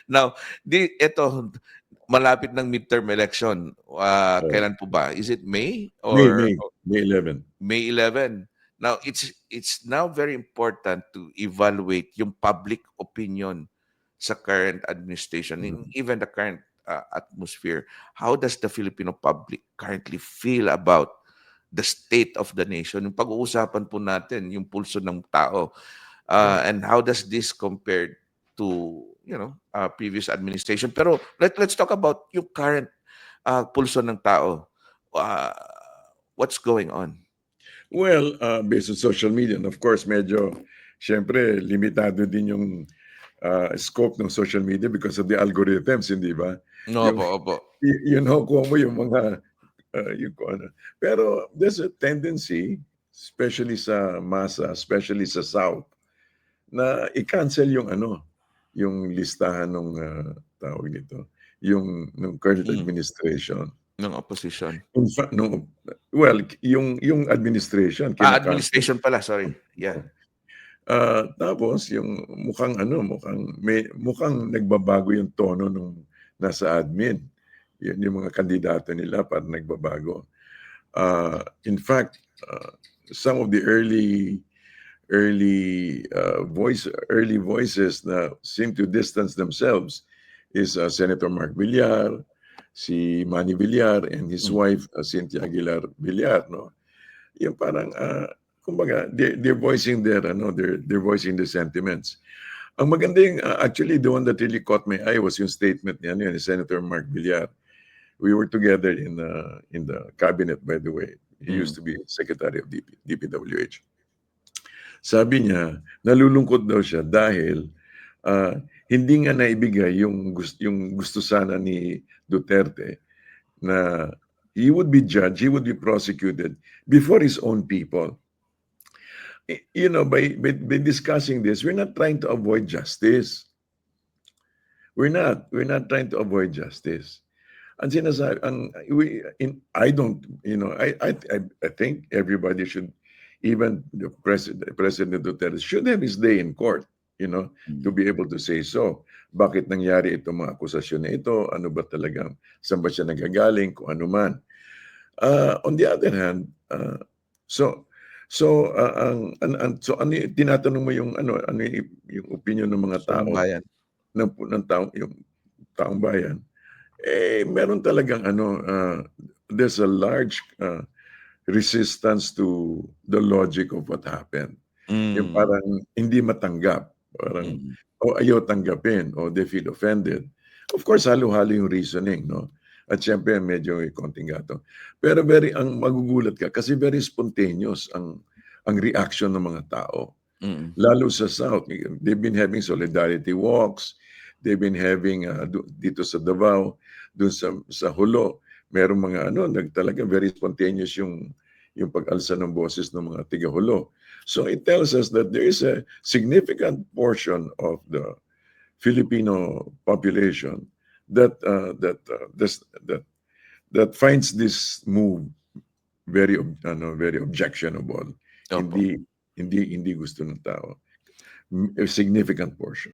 Now, ito, malapit ng midterm election. Oh, Kailan po ba? Is it May May, or May, May 11. May 11? Now, it's now very important to evaluate yung public opinion sa current administration and even the current atmosphere. How does the Filipino public currently feel about the state of the nation? Yung pag-uusapan po natin, yung pulso ng tao. And how does this compare to, previous administration? Pero let's talk about yung current pulso ng tao. Uh, what's going on? Well, based on social media, and of course, medyo, syempre, limitado din yung scope ng social media because of the algorithms, hindi ba? No, Yung, opo. nakukuha mo yung mga, yung kung ano. Pero there's a tendency, especially sa masa, especially sa South, na i-cancel yung yung listahan ng tawag nito, yung current administration. Ng opposition. In fact, well, yung administration kinakancel. Administration pala, sorry. Yeah. Tapos yung mukhang nagbabago yung tono nung nasa admin. Yun yung mga kandidato nila para nagbabago. In fact, some of the early voices na seem to distance themselves is Senator Mark Villar, si Manny Villar, and his wife Cynthia Aguilar Villar, no? Yung parang kumbaga they're voicing they're voicing their sentiments. Ang maganda yung actually the one that really caught my eye was yung statement ni Senator Mark Villar. We were together in the cabinet, by the way. He used to be Secretary of DPWH. Sabi niya, nalulungkot daw siya dahil hindi nga naibigay yung gusto sana ni Duterte na he would be judged, he would be prosecuted before his own people. By discussing this, we're not trying to avoid justice. We're not trying to avoid justice. Ang sinasabi, I think everybody should, even the President Duterte should have his day in court, to be able to say so. Bakit nangyari itong mga akusasyon na ito? Ano ba talagang, saan ba siya nagagaling, kung ano man. On the other hand, so tinatanong mo yung yung opinion ng mga tao, yung taong bayan. Meron talagang there's a large resistance to the logic of what happened. Yung parang hindi matanggap, parang ayaw tanggapin, o they feel offended. Of course, halo-halo yung reasoning, no? At syempre, medyo konting gato. Pero ang magugulat ka kasi very spontaneous ang reaction ng mga tao. Lalo sa South, they've been having solidarity walks, they've been having dito sa Davao, doon sa Hulo, merong mga talaga very spontaneous yung pag-alsa ng boses ng mga tiga-Hulo. So it tells us that there is a significant portion of the Filipino population that finds this move very objectionable. Hindi gusto ng tao. A significant portion.